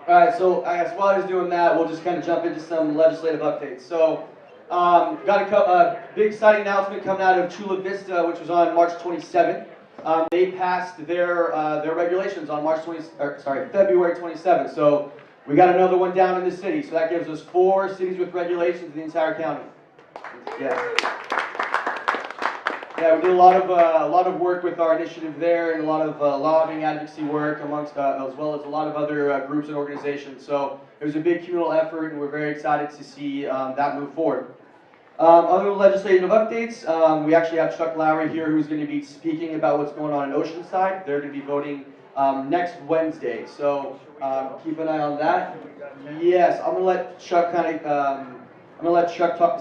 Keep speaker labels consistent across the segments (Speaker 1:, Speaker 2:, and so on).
Speaker 1: Alright, so I guess while I was doing that, we'll just kind of jump into some legislative updates. So, got a big exciting announcement coming out of Chula Vista, which was on March 27th. They passed their regulations on February 27th. So we got another one down in the city. So that gives us 4 cities with regulations in the entire county. Yeah. Yeah, we did a lot of work with our initiative there, and a lot of lobbying advocacy work amongst, as well as a lot of other groups and organizations. So it was a big communal effort, and we're very excited to see that move forward. Other legislative updates, we actually have Chuck Lowry here, who's going to be speaking about what's going on in Oceanside. They're going to be voting next Wednesday, so keep an eye on that. Yes, I'm going to let Chuck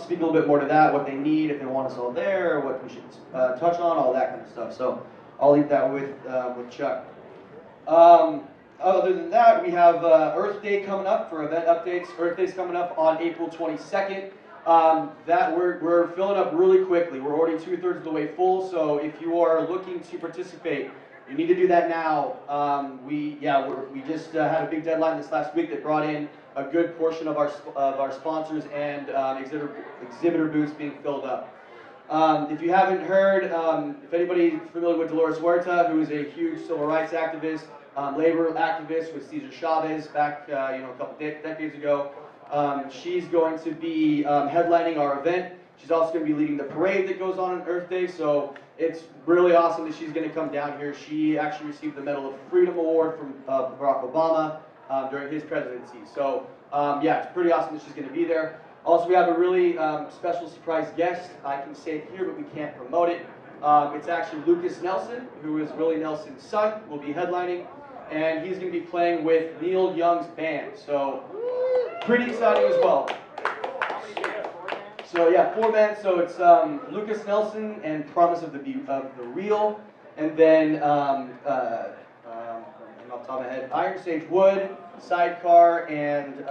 Speaker 1: speak a little bit more to that, what they need, if they want us all there, what we should touch on, all that kind of stuff. So I'll leave that with Chuck. Other than that, we have Earth Day coming up for event updates. Earth Day's coming up on April 22nd. That we're filling up really quickly. We're already 2/3 of the way full. So if you are looking to participate, you need to do that now. We just had a big deadline this last week that brought in a good portion of our sponsors and exhibitor booths being filled up. If you haven't heard, if anybody's familiar with Dolores Huerta, who is a huge civil rights activist, labor activist with Cesar Chavez back a couple decades ago, she's going to be headlining our event. She's also going to be leading the parade that goes on Earth Day, so it's really awesome that she's going to come down here. She actually received the Medal of Freedom Award from Barack Obama during his presidency. So yeah, it's pretty awesome that she's going to be there. Also, we have a really special surprise guest. I can say it here, but we can't promote it. It's actually Lucas Nelson, who is Willie Nelson's son, will be headlining, and he's going to be playing with Neil Young's band. So pretty exciting as well. So yeah, 4 bands. So it's Lucas Nelson and Promise of the Real, and then off the top of my head, Iron Sage Wood, Sidecar, and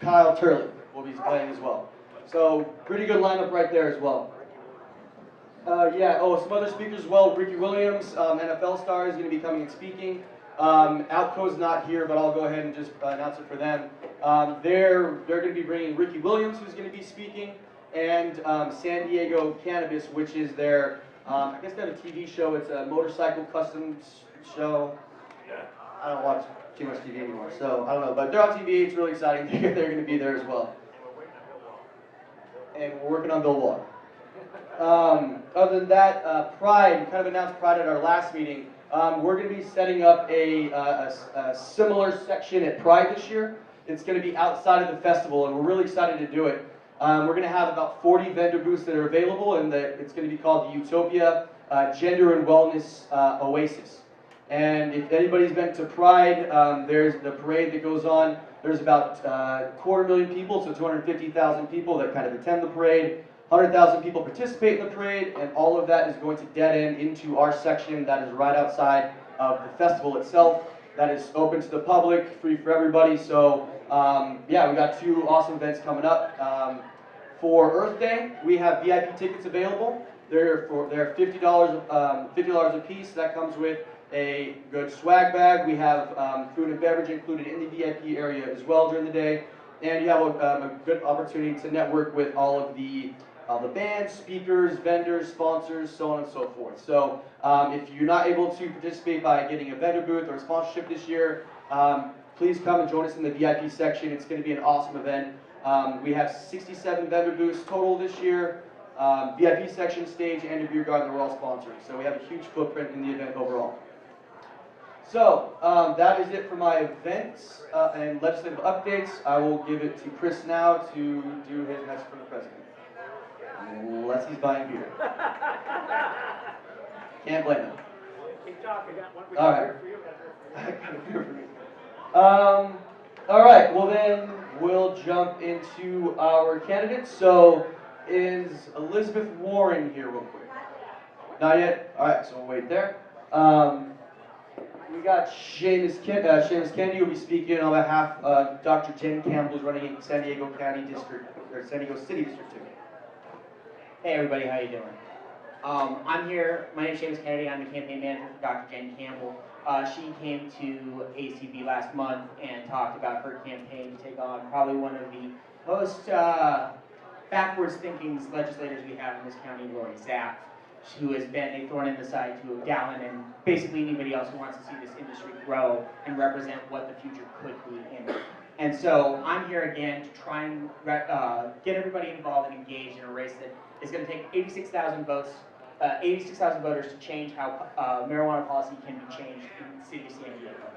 Speaker 1: Kyle Turley will be playing as well. So pretty good lineup right there as well. Some other speakers as well. Ricky Williams, NFL star, is going to be coming and speaking. Outco's not here, but I'll go ahead and just announce it for them. They're going to be bringing Ricky Williams, who's going to be speaking, and San Diego Cannabis, which is their, I guess they have a TV show. It's a motorcycle customs show. I don't watch too much TV anymore, so I don't know. But they're on TV. It's really exciting. They're going to be there as well. And we're working on Bill Waller. Other than that, Pride, we kind of announced Pride at our last meeting. We're going to be setting up a similar section at Pride this year. It's going to be outside of the festival, and we're really excited to do it. We're going to have about 40 vendor booths that are available, and it's going to be called the Utopia Gender and Wellness Oasis. And if anybody's been to Pride, there's the parade that goes on. There's about 250,000 people, so 250,000 people that kind of attend the parade. 100,000 people participate in the parade, and all of that is going to dead end into our section that is right outside of the festival itself. That is open to the public, free for everybody. So yeah, we got 2 awesome events coming up. For Earth Day, we have VIP tickets available. They're $50 a piece. That comes with a good swag bag. We have food and beverage included in the VIP area as well during the day, and you have a good opportunity to network with all of the bands, speakers, vendors, sponsors, so on and so forth. So if you're not able to participate by getting a vendor booth or a sponsorship this year, please come and join us in the VIP section. It's going to be an awesome event. We have 67 vendor booths total this year. VIP section, stage, and a beer garden that we're all sponsoring. So we have a huge footprint in the event overall. So that is it for my events and legislative updates. I will give it to Chris now to do his message from the president. Unless he's buying beer. Can't blame him.
Speaker 2: Keep talking. Got one
Speaker 1: All right.
Speaker 2: for you.
Speaker 1: I got a beer for me. All right. Well, then we'll jump into our candidates. So, is Elizabeth Warren here, real quick? Not yet. All right. So we'll wait there. We got Seamus Kennedy will be speaking on behalf of Dr. Jen Campbell, who's running in San Diego County District, or San Diego City District 2.
Speaker 3: Hey everybody, how you doing? I'm here, my name is Seamus Kennedy, I'm the campaign manager for Dr. Jen Campbell. She came to ACP last month and talked about her campaign to take on probably one of the most backwards thinking legislators we have in this county, Lori Zapp, who has been a thorn in the side to Dallin and basically anybody else who wants to see this industry grow and represent what the future could be in it. And so I'm here again to try and get everybody involved and engaged in a race that is going to take 86,000 votes, 86,000 voters to change how marijuana policy can be changed in the city of San Diego.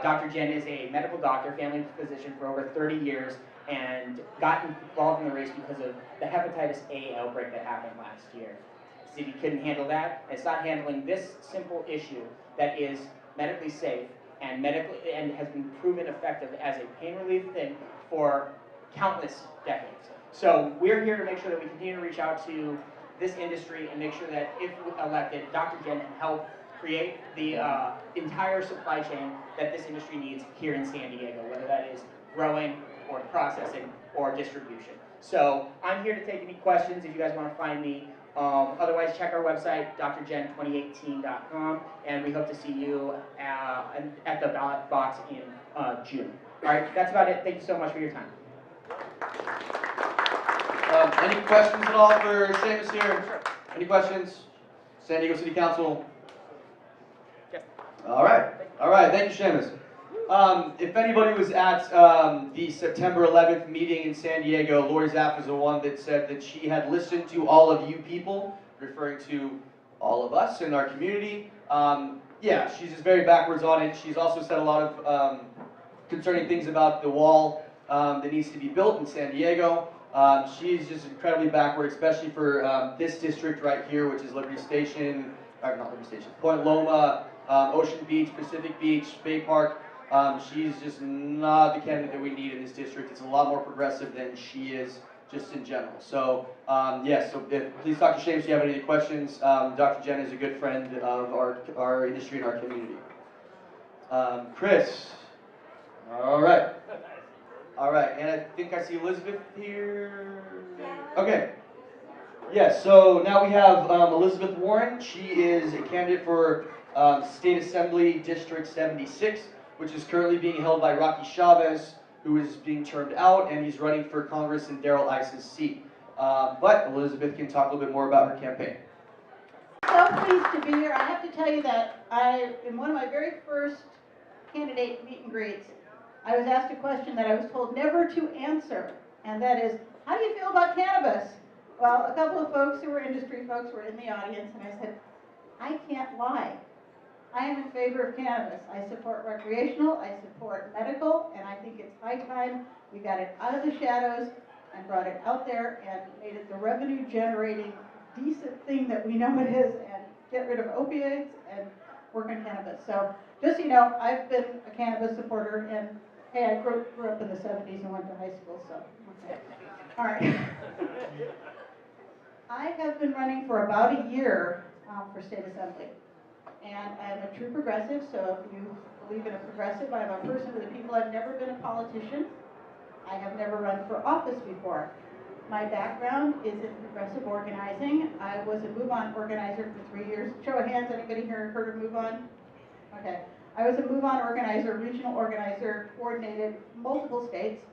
Speaker 3: Dr. Jen is a medical doctor, family physician for over 30 years, and got involved in the race because of the hepatitis A outbreak that happened last year. The city couldn't handle that. It's not handling this simple issue that is medically safe and has been proven effective as a pain relief thing for countless decades. So we're here to make sure that we continue to reach out to this industry and make sure that if elected, Dr. Jen can help create the entire supply chain that this industry needs here in San Diego, whether that is growing or processing or distribution. So I'm here to take any questions if you guys want to find me. Otherwise, check our website, drjen2018.com, and we hope to see you at the ballot box in June. All right, that's about it. Thank you so much for your time.
Speaker 1: Any questions at all for Seamus here? Sure. Any questions? San Diego City Council?
Speaker 3: Yes.
Speaker 1: All right. Thank you, Seamus. If anybody was at the September 11th meeting in San Diego, Lori Zapp was the one that said that she had listened to all of you people, referring to all of us in our community. Yeah, she's just very backwards on it. She's also said a lot of concerning things about the wall that needs to be built in San Diego. She's just incredibly backward, especially for this district right here, which is Liberty Station, or not Liberty Station, Point Loma, Ocean Beach, Pacific Beach, Bay Park. She's just not the candidate that we need in this district. It's a lot more progressive than she is just in general. So yes, so please talk to Seamus if you have any questions. Dr. Jen is a good friend of our industry and our community. Chris. All right, and I think I see Elizabeth here. Okay. Yes, so now we have Elizabeth Warren. She is a candidate for State Assembly District 76, which is currently being held by Rocky Chavez, who is being termed out, and he's running for Congress in Darrell Ice's seat. But Elizabeth can talk a little bit more about her campaign.
Speaker 4: So pleased to be here. I have to tell you that in one of my very first candidate meet and greets, I was asked a question that I was told never to answer, and that is, how do you feel about cannabis? Well, a couple of folks who were industry folks were in the audience, and I said, I can't lie. I am in favor of cannabis. I support recreational, I support medical, and I think it's high time we got it out of the shadows and brought it out there and made it the revenue generating decent thing that we know it is, and get rid of opioids and work on cannabis. So just so you know, I've been a cannabis supporter, and hey, I grew up in the 70s and went to high school, so okay. All right. I have been running for about a year for state assembly. And I'm a true progressive, so if you believe in a progressive, I'm a person of the people. I've never been a politician. I have never run for office before. My background is in progressive organizing. I was a Move On organizer for 3 years. Show of hands, anybody here heard of Move On? Okay. I was a Move On organizer, regional organizer, coordinated multiple states.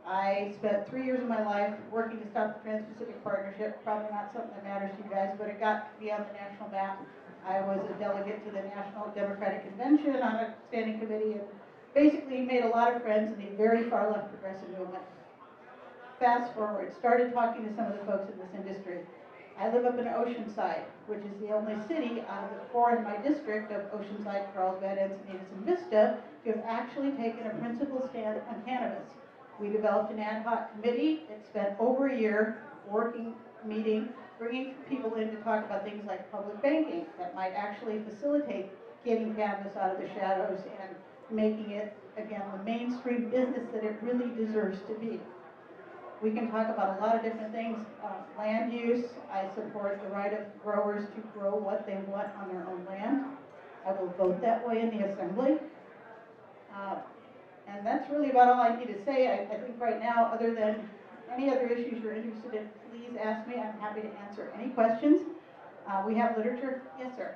Speaker 4: I spent 3 years of my life working to stop the Trans-Pacific Partnership. Probably not something that matters to you guys, but it got me on the national map. I was a delegate to the National Democratic Convention on a standing committee, and basically made a lot of friends in the very far left progressive movement. Fast forward, started talking to some of the folks in this industry. I live up in Oceanside, which is the only city out of the 4 in my district of Oceanside, Carlsbad, Encinitas, and Vista to have actually taken a principled stand on cannabis. We developed an ad hoc committee. It spent over a year working, meeting, bringing people in to talk about things like public banking that might actually facilitate getting cannabis out of the shadows and making it, again, the mainstream business that it really deserves to be. We can talk about a lot of different things. Land use, I support the right of growers to grow what they want on their own land. I will vote that way in the assembly. And that's really about all I need to say. I think right now, other than any other issues you're interested in, please ask me. I'm happy to answer any questions. We have literature. Yes, sir.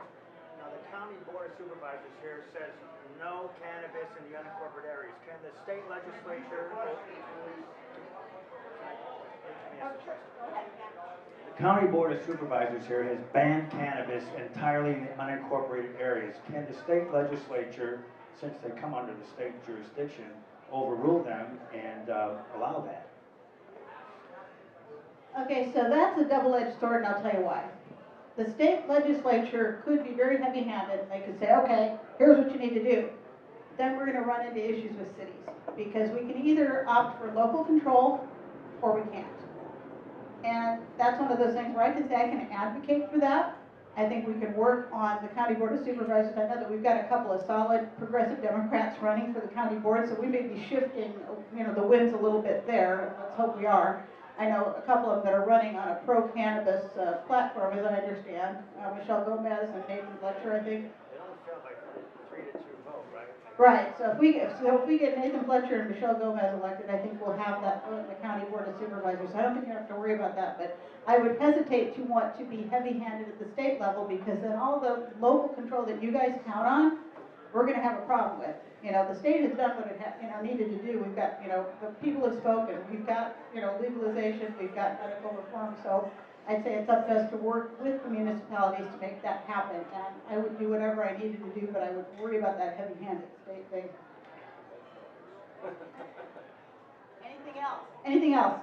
Speaker 2: Now, the county board of supervisors here says no cannabis in the unincorporated areas. Can the state legislature?
Speaker 5: The County Board of Supervisors here has banned cannabis entirely in the unincorporated areas. Can the state legislature, since they come under the state jurisdiction, overrule them and allow that?
Speaker 4: Okay, so that's a double-edged sword, and I'll tell you why. The state legislature could be very heavy-handed. They could say, okay, here's what you need to do. Then we're going to run into issues with cities, because we can either opt for local control or we can't. And that's one of those things where I can say I can advocate for that. I think we can work on the County Board of Supervisors. I know that we've got a couple of solid progressive Democrats running for the county board, so we may be shifting, the winds a little bit there. Let's hope we are. I know a couple of them that are running on a pro-cannabis platform, as I understand. Michelle Gomez and Nathan Fletcher, I think.
Speaker 2: It only failed by 3-2 vote, right?
Speaker 4: Right, so if we get Nathan Fletcher and Michelle Gomez elected, I think we'll have that vote in the County Board of Supervisors. So I don't think you have to worry about that, but I would hesitate to want to be heavy-handed at the state level, because then all the local control that you guys count on, we're gonna have a problem with. The state has done what it needed to do. We've got, the people have spoken. We've got, legalization. We've got medical reform. So I'd say it's up to us to work with the municipalities to make that happen. And I would do whatever I needed to do, but I would worry about that heavy-handed state thing. Anything else? Anything else?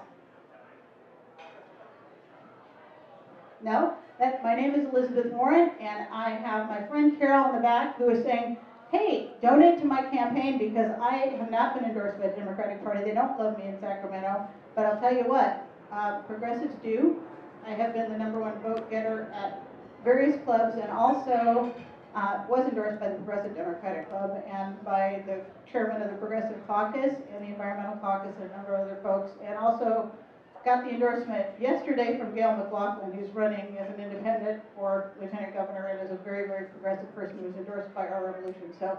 Speaker 4: No? My name is Elizabeth Warren, and I have my friend Carol in the back who is saying, hey, donate to my campaign, because I have not been endorsed by the Democratic Party. They don't love me in Sacramento. But I'll tell you what, progressives do. I have been the #1 vote getter at various clubs, and also was endorsed by the Progressive Democratic Club and by the chairman of the Progressive Caucus and the Environmental Caucus and a number of other folks, and also got the endorsement yesterday from Gail McLaughlin, who's running as an independent for lieutenant governor and is a very, very progressive person who was endorsed by our revolution. So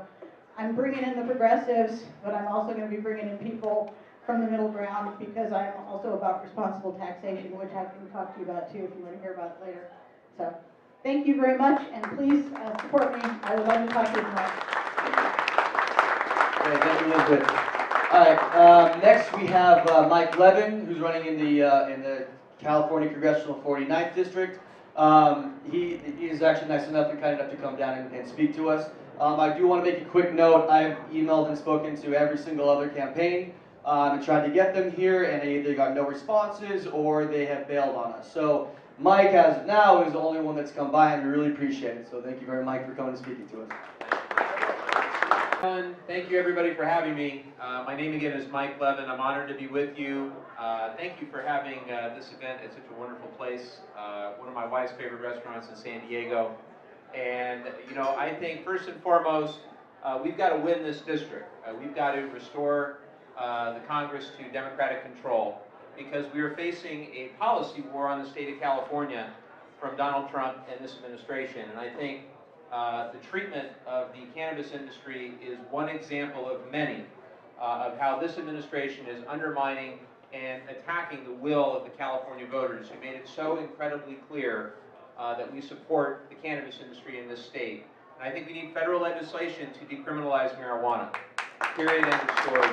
Speaker 4: I'm bringing in the progressives, but I'm also going to be bringing in people from the middle ground, because I'm also about responsible taxation, which I can talk to you about too if you want to hear about it later. So thank you very much, and please support me. I would love to talk to you tomorrow.
Speaker 1: Okay, thank you, Elizabeth. All right, next we have Mike Levin, who's running in the California Congressional 49th District. He is actually nice enough and kind enough to come down and speak to us. I do want to make a quick note. I've emailed and spoken to every single other campaign and tried to get them here, and they either got no responses or they have bailed on us. So Mike, as of now, is the only one that's come by, and we really appreciate it. So thank you very much for coming and speaking to us.
Speaker 6: Thank you everybody for having me. My name again is Mike Levin. I'm honored to be with you. Thank you for having this event at such a wonderful place. One of my wife's favorite restaurants in San Diego. And I think first and foremost, we've got to win this district. We've got to restore the Congress to Democratic control, because we are facing a policy war on the state of California from Donald Trump and this administration. And I think the treatment of the cannabis industry is one example of many of how this administration is undermining and attacking the will of the California voters, who made it so incredibly clear that we support the cannabis industry in this state. And I think we need federal legislation to decriminalize marijuana. Period, end of story.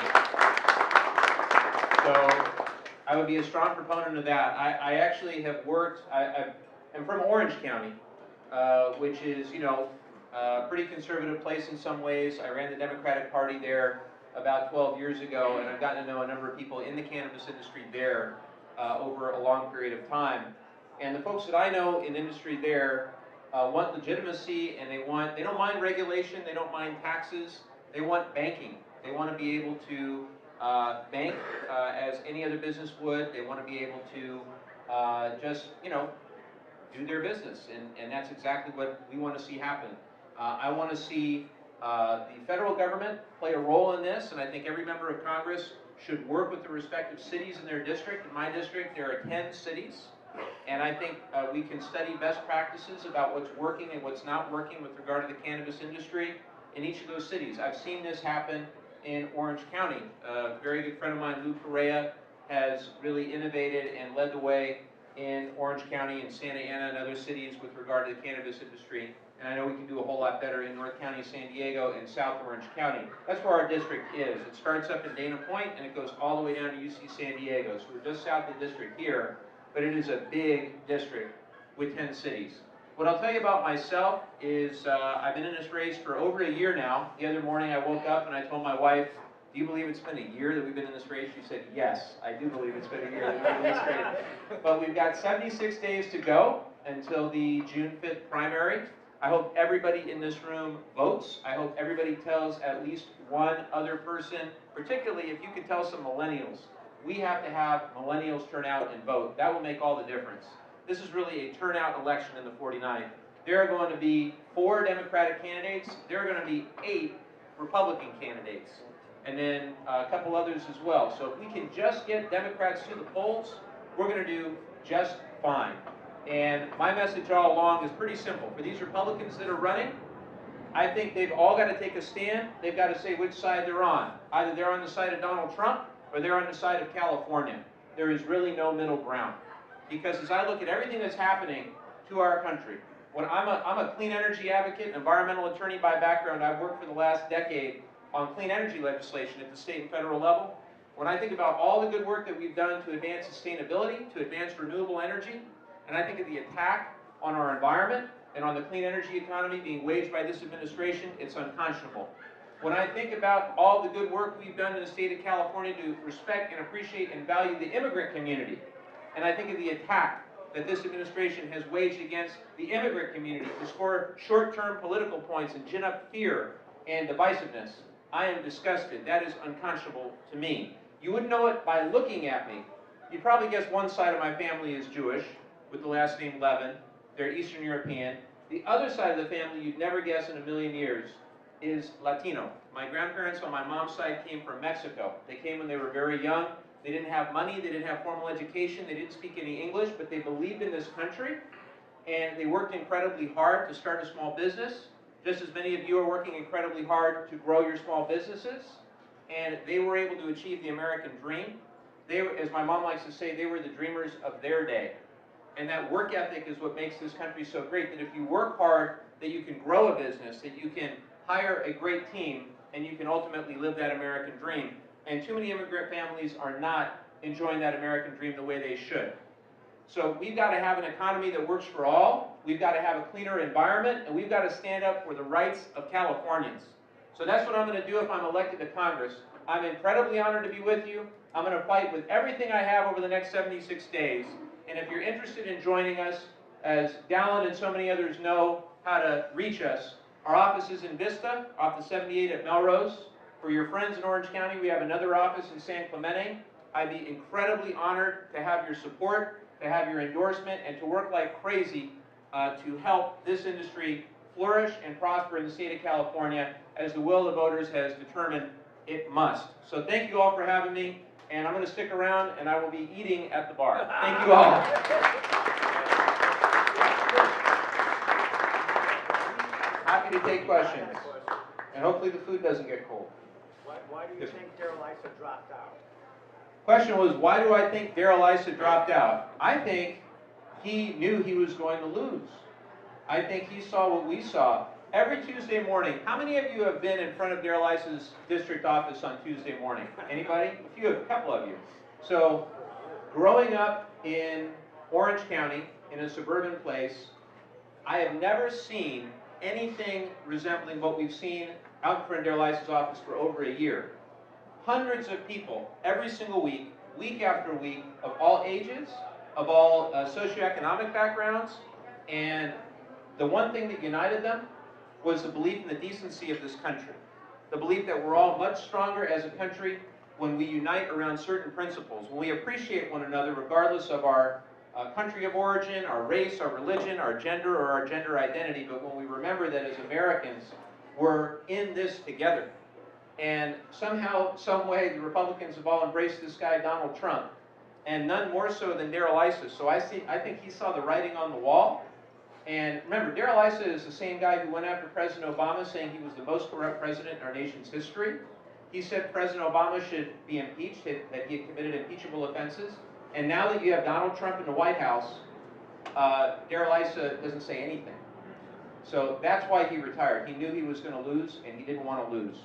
Speaker 6: So I would be a strong proponent of that. I actually have worked, I'm from Orange County, which is, a pretty conservative place in some ways. I ran the Democratic Party there about 12 years ago, and I've gotten to know a number of people in the cannabis industry there over a long period of time. And the folks that I know in industry there want legitimacy, and they don't mind regulation, they don't mind taxes, they want banking. They want to be able to bank as any other business would. They want to be able to just, do their business, and that's exactly what we want to see happen. I want to see the federal government play a role in this, and I think every member of Congress should work with the respective cities in their district. In my district, there are 10 cities, and I think we can study best practices about what's working and what's not working with regard to the cannabis industry in each of those cities. I've seen this happen in Orange County. A very good friend of mine, Lou Correa, has really innovated and led the way in Orange County and Santa Ana and other cities with regard to the cannabis industry. and I know we can do a whole lot better in North County, San Diego, and South Orange County. That's where our district is. It starts up in Dana Point, and it goes all the way down to UC San Diego. So we're just south of the district here, but it is a big district with 10 cities. What I'll tell you about myself is I've been in this race for over a year now. The other morning I woke up and I told my wife, do you believe it's been a year that we've been in this race? She said, yes, I do believe it's been a year that we've been in this race. But we've got 76 days to go until the June 5th primary. I hope everybody in this room votes. I hope everybody tells at least one other person, particularly if you could tell some millennials. We have to have millennials turn out and vote. That will make all the difference. This is really a turnout election in the 49th. There are going to be 4 Democratic candidates. There are going to be 8 Republican candidates, and then a couple others as well. So if we can just get Democrats to the polls, we're going to do just fine. And my message all along is pretty simple. For these Republicans that are running, I think they've all got to take a stand. They've got to say which side they're on. Either they're on the side of Donald Trump or they're on the side of California. There is really no middle ground. Because as I look at everything that's happening to our country, when I'm a clean energy advocate, environmental attorney by background. I've worked for the last decade on clean energy legislation at the state and federal level. When I think about all the good work that we've done to advance sustainability, to advance renewable energy, and I think of the attack on our environment and on the clean energy economy being waged by this administration, it's unconscionable. When I think about all the good work we've done in the state of California to respect and appreciate and value the immigrant community, and I think of the attack that this administration has waged against the immigrant community to score short-term political points and gin up fear and divisiveness, I am disgusted. That is unconscionable to me. You wouldn't know it by looking at me. You'd probably guess one side of my family is Jewish, with the last name Levin. They're Eastern European. The other side of the family you'd never guess in a million years is Latino. My grandparents on my mom's side came from Mexico. They came when they were very young. They didn't have money, they didn't have formal education, they didn't speak any English, but they believed in this country, and they worked incredibly hard to start a small business, just as many of you are working incredibly hard to grow your small businesses, and they were able to achieve the American dream. They were, as my mom likes to say, they were the dreamers of their day. And that work ethic is what makes this country so great, that if you work hard, that you can grow a business, that you can hire a great team, and you can ultimately live that American dream. And too many immigrant families are not enjoying that American dream the way they should. So we've got to have an economy that works for all. We've got to have a cleaner environment, and we've got to stand up for the rights of Californians. So that's what I'm going to do if I'm elected to Congress. I'm incredibly honored to be with you. I'm going to fight with everything I have over the next 76 days. And if you're interested in joining us, as Dallin and so many others know how to reach us, our office is in Vista, off the 78 at Melrose. For your friends in Orange County, we have another office in San Clemente. I'd be incredibly honored to have your support, to have your endorsement, and to work like crazy to help this industry flourish and prosper in the state of California, as the will of the voters has determined it must. So thank you all for having me, and I'm going to stick around, and I will be eating at the bar. Thank you all. Happy to take questions, and hopefully the food doesn't get cold.
Speaker 2: Why do you think Darrell Issa dropped out?
Speaker 6: Question was, why do I think Darrell Issa dropped out? I think he knew he was going to lose. I think he saw what we saw. Every Tuesday morning, how many of you have been in front of Darrell Issa's district office on Tuesday morning? Anybody? A few, a couple of you. So, growing up in Orange County, in a suburban place, I have never seen anything resembling what we've seen out in front of Darrell Issa's office for over a year. Hundreds of people every single week, week after week, of all ages, of all socioeconomic backgrounds, and the one thing that united them was the belief in the decency of this country. The belief that we're all much stronger as a country when we unite around certain principles, when we appreciate one another regardless of our country of origin, our race, our religion, our gender, or our gender identity, but when we remember that as Americans, we're in this together. And somehow, some way, the Republicans have all embraced this guy, Donald Trump, and none more so than Darrell Issa. So I think he saw the writing on the wall. And remember, Darrell Issa is the same guy who went after President Obama, saying he was the most corrupt president in our nation's history. He said President Obama should be impeached, that he had committed impeachable offenses. And now that you have Donald Trump in the White House, Darrell Issa doesn't say anything. So that's why he retired. He knew he was going to lose, and he didn't want to lose.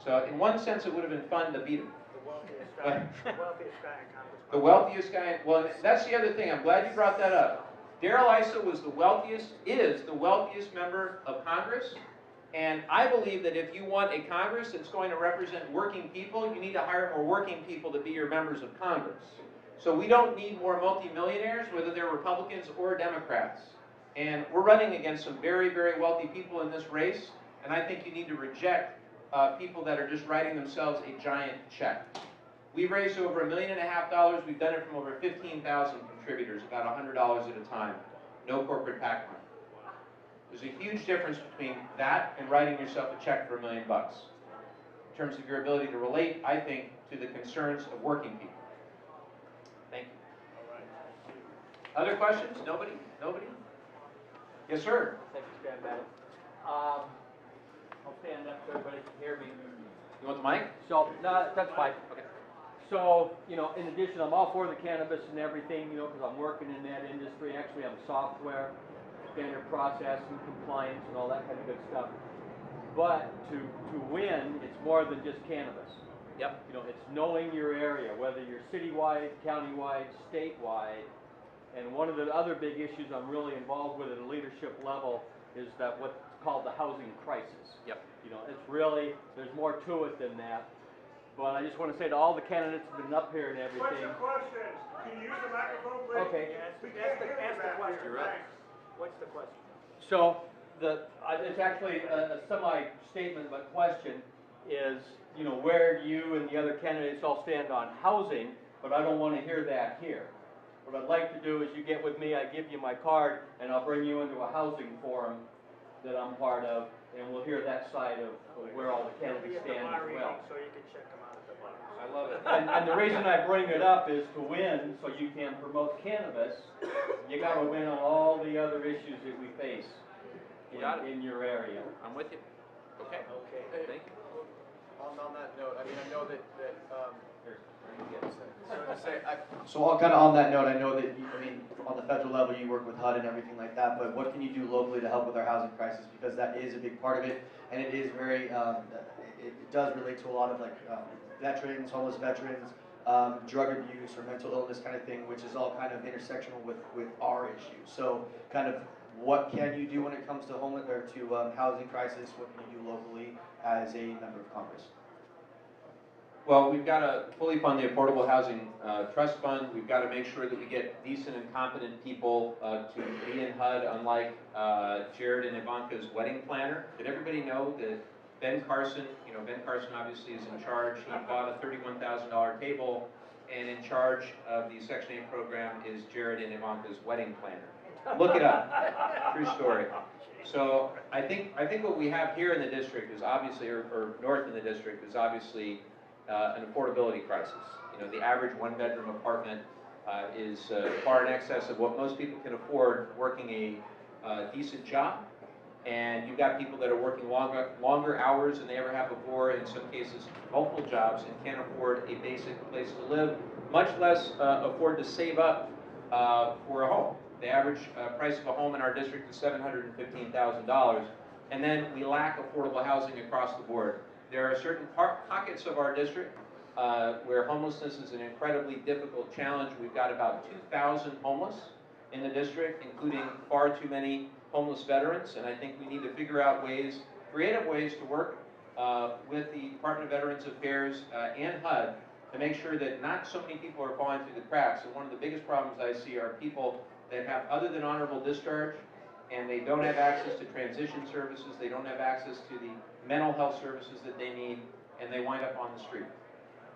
Speaker 6: So in one sense, it would have been fun to beat him.
Speaker 2: The wealthiest guy, the wealthiest guy in Congress.
Speaker 6: The wealthiest guy, well, that's the other thing. I'm glad you brought that up. Darrell Issa was the wealthiest, is the wealthiest member of Congress. And I believe that if you want a Congress that's going to represent working people, you need to hire more working people to be your members of Congress. So we don't need more multimillionaires, whether they're Republicans or Democrats. And we're running against some very, very wealthy people in this race. And I think you need to reject people that are just writing themselves a giant check. We've raised over $1.5 million. We've done it from over 15,000 contributors, about $100 at a time. No corporate PAC money. There's a huge difference between that and writing yourself a check for $1 million. In terms of your ability to relate, I think, to the concerns of working people. Thank you. Other questions? Nobody? Nobody? Yes, sir.
Speaker 7: Thank you, Stan Bennett. I'll stand up so everybody can hear me.
Speaker 6: You want the mic?
Speaker 7: So, no, that's fine.
Speaker 6: Okay.
Speaker 7: So, in addition, I'm all for the cannabis and everything, because I'm working in that industry. Actually, I'm software, standard process and compliance and all that kind of good stuff. But to win, it's more than just cannabis.
Speaker 6: Yep.
Speaker 7: It's knowing your area, whether you're citywide, countywide, statewide. And one of the other big issues I'm really involved with at a leadership level is that what's called the housing crisis.
Speaker 6: Yep.
Speaker 7: It's really, there's more to it than that. But I just want to say to all the candidates who've been up here and everything.
Speaker 2: What's the question? Can you use the microphone, please?
Speaker 7: Okay.
Speaker 2: We can't hear you back
Speaker 7: question.
Speaker 2: here.
Speaker 6: You're up.
Speaker 2: Thanks.
Speaker 7: What's the question? So, it's actually a semi-statement but question is, where you and the other candidates all stand on housing, but I don't want to hear that here. What I'd like to do is you get with me, I give you my card, and I'll bring you into a housing forum that I'm part of, and we'll hear that side of where all the
Speaker 2: He'll be
Speaker 7: candidates
Speaker 2: at the
Speaker 7: stand
Speaker 2: bar
Speaker 7: as
Speaker 2: reading,
Speaker 7: well.
Speaker 2: so you can check them out at the bar.
Speaker 6: I love it.
Speaker 7: And the reason I bring it up is to win, so you can promote cannabis, you gotta win on all the other issues that we face in your area.
Speaker 6: I'm with you. Okay.
Speaker 7: Okay.
Speaker 6: Thank you.
Speaker 8: On that note, I know that
Speaker 1: So kind of on that note, I know that on the federal level you work with HUD and everything like that, but what can you do locally to help with our housing crisis? Because that is a big part of it, and it is very, it does relate to a lot of veterans, homeless veterans, drug abuse or mental illness kind of thing, which is all kind of intersectional with our issues. So kind of what can you do when it comes to homeless or to housing crisis? What can you do locally as a member of Congress?
Speaker 6: Well, we've got to fully fund the Affordable Housing Trust Fund. We've got to make sure that we get decent and competent people to be in HUD, unlike Jared and Ivanka's wedding planner. Did everybody know that Ben Carson, Ben Carson obviously is in charge. He bought a $31,000 table, and in charge of the Section 8 program is Jared and Ivanka's wedding planner. Look it up. True story. So I think what we have here in the district is obviously, or north in the district, is obviously an affordability crisis. The average one-bedroom apartment is far in excess of what most people can afford working a decent job. And you've got people that are working longer hours than they ever have before, in some cases multiple jobs, and can't afford a basic place to live, much less afford to save up for a home. The average price of a home in our district is $715,000, and then we lack affordable housing across the board. There are certain pockets of our district where homelessness is an incredibly difficult challenge. We've got about 2,000 homeless in the district, including far too many homeless veterans, and I think we need to figure out creative ways to work with the Department of Veterans Affairs and HUD to make sure that not so many people are falling through the cracks. And one of the biggest problems I see are people that have other than honorable discharge, and they don't have access to transition services, they don't have access to the mental health services that they need, and they wind up on the street.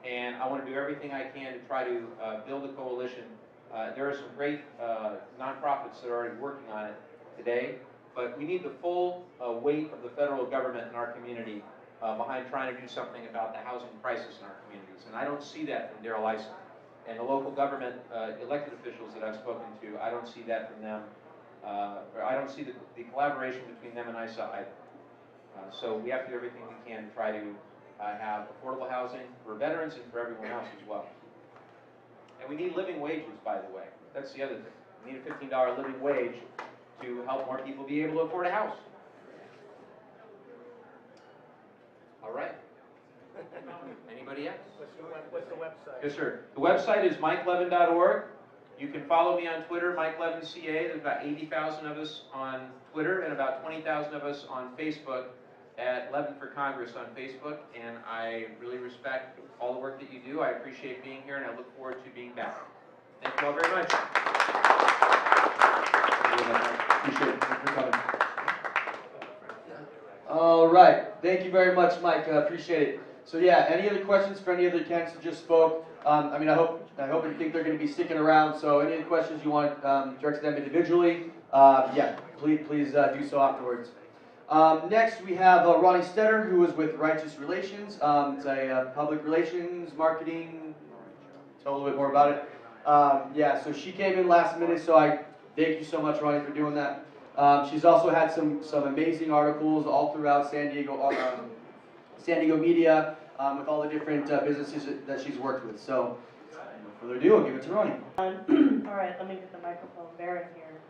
Speaker 6: And I want to do everything I can to try to build a coalition. There are some great nonprofits that are already working on it today, but we need the full weight of the federal government in our community behind trying to do something about the housing crisis in our communities. And I don't see that from Darrell Issa. And the local government elected officials that I've spoken to, I don't see that from them. Or I don't see the collaboration between them and ISA either. So we have to do everything we can to try to have affordable housing for veterans and for everyone else as well. And we need living wages, by the way. That's the other thing. We need a $15 living wage to help more people be able to afford a house. Anybody else?
Speaker 2: What's the website?
Speaker 6: Yes, sir. The website is mikelevin.org. You can follow me on Twitter, Mike Levin CA. There's about 80,000 of us on Twitter and about 20,000 of us on Facebook at Levin for Congress on Facebook. And I really respect all the work that you do. I appreciate being here, and I look forward to being back. Thank you all very much.
Speaker 1: Appreciate it. Thanks for coming. All right. Thank you very much, Mike. Appreciate it. So yeah, any other questions for any other candidates who just spoke? I mean, I hope and think they're going to be sticking around. So any other questions you want direct to them individually, yeah, please do so afterwards. Next, we have Ronnie Stetter, who is with Righteous Relations. It's a public relations marketing. Tell a little bit more about it. Yeah, so she came in last minute, so I thank you so much, Ronnie, for doing that. She's also had some amazing articles all throughout San Diego media with all the different businesses that she's worked with. So, no further ado, I'll give it to Ronnie.
Speaker 9: All right, let me get the microphone bearing here.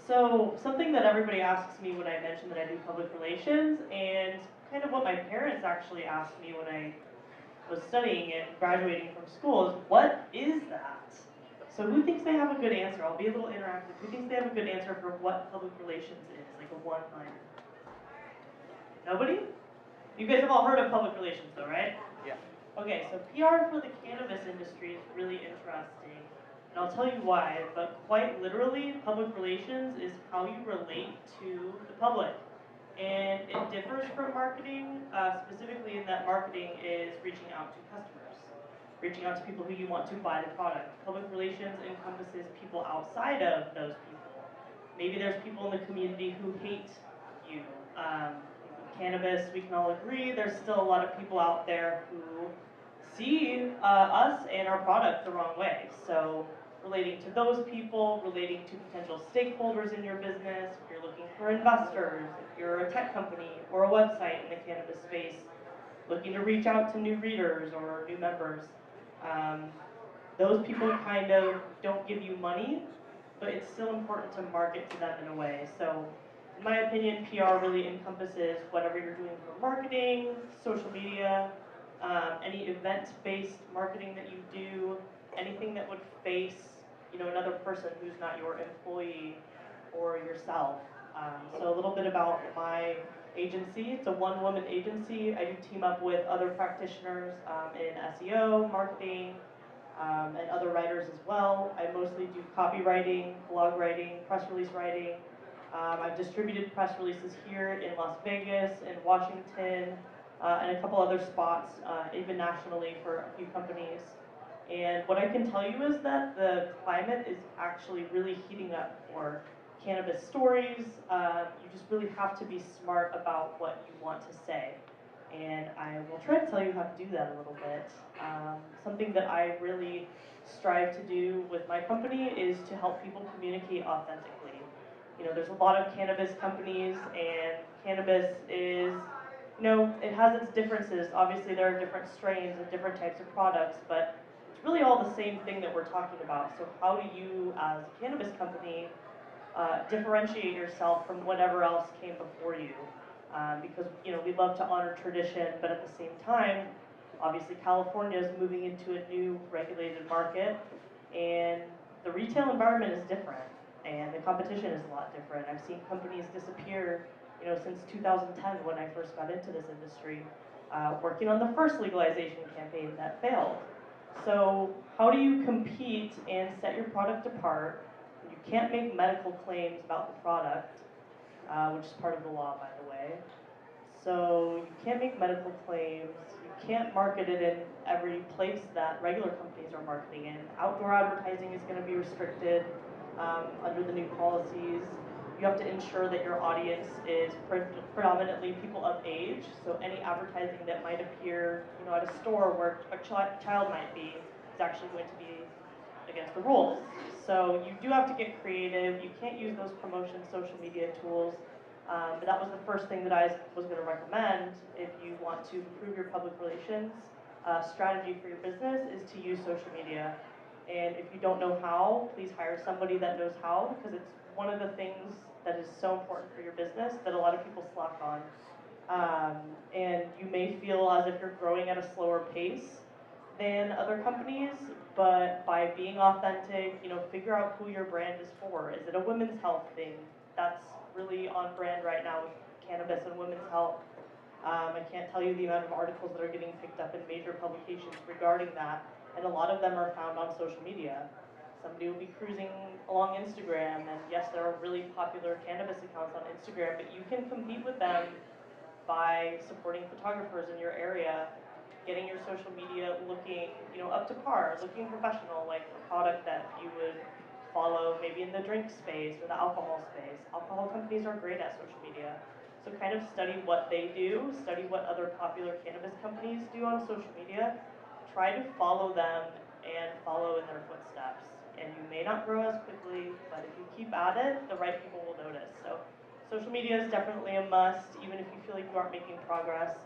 Speaker 9: So, something that everybody asks me when I mention that I do public relations, and kind of what my parents actually asked me when I was studying it, graduating from school, is what is that? So who thinks they have a good answer? I'll be a little interactive. Who thinks they have a good answer for what public relations is, like a one-liner? Nobody? You guys have all heard of public relations though, right?
Speaker 2: Yeah.
Speaker 9: Okay, so PR for the cannabis industry is really interesting. And I'll tell you why, but quite literally, public relations is how you relate to the public. And it differs from marketing, specifically in that marketing is reaching out to customers, reaching out to people who you want to buy the product. Public relations encompasses people outside of those people. Maybe there's people in the community who hate you. Cannabis, we can all agree, there's still a lot of people out there who see us and our product the wrong way. So relating to those people, relating to potential stakeholders in your business, if you're looking for investors, if you're a tech company or a website in the cannabis space, looking to reach out to new readers or new members. Those people kind of don't give you money, but it's still important to market to them in a way. So in my opinion, PR really encompasses whatever you're doing for marketing, social media, any event-based marketing that you do, anything that would face, another person who's not your employee or yourself. So a little bit about my agency. It's a one-woman agency. I do team up with other practitioners in SEO, marketing, and other writers as well. I mostly do copywriting, blog writing, press release writing. I've distributed press releases here in Las Vegas, in Washington, and a couple other spots, even nationally for a few companies. And what I can tell you is that the climate is actually really heating up for cannabis stories. You just really have to be smart about what you want to say. And I will try to tell you how to do that a little bit. Something that I really strive to do with my company is to help people communicate authentically. There's a lot of cannabis companies, and cannabis is, it has its differences. Obviously, there are different strains and different types of products, but it's really all the same thing that we're talking about. So how do you, as a cannabis company, differentiate yourself from whatever else came before you? Because, we love to honor tradition, but at the same time, obviously California is moving into a new regulated market, and the retail environment is different. And the competition is a lot different. I've seen companies disappear, since 2010 when I first got into this industry, working on the first legalization campaign that failed. So how do you compete and set your product apart? You can't make medical claims about the product, which is part of the law, by the way. So you can't make medical claims. You can't market it in every place that regular companies are marketing in. Outdoor advertising is going to be restricted. Under the new policies, you have to ensure that your audience is predominantly people of age. So any advertising that might appear, at a store where a child might be, is actually going to be against the rules. So you do have to get creative. You can't use those promotion social media tools. But that was the first thing that I was going to recommend if you want to improve your public relations strategy for your business, is to use social media. And if you don't know how, please hire somebody that knows how, because it's one of the things that is so important for your business that a lot of people slack on. And you may feel as if you're growing at a slower pace than other companies, but by being authentic, figure out who your brand is for. Is it a women's health thing? That's really on brand right now with cannabis and women's health. I can't tell you the amount of articles that are getting picked up in major publications regarding that, and a lot of them are found on social media. Somebody will be cruising along Instagram, and yes, there are really popular cannabis accounts on Instagram, but you can compete with them by supporting photographers in your area, getting your social media looking, up to par, looking professional, like a product that you would follow maybe in the drink space or the alcohol space. Alcohol companies are great at social media. So kind of study what they do, study what other popular cannabis companies do on social media, try to follow them and follow in their footsteps. And you may not grow as quickly, but if you keep at it, the right people will notice. So social media is definitely a must, even if you feel like you aren't making progress.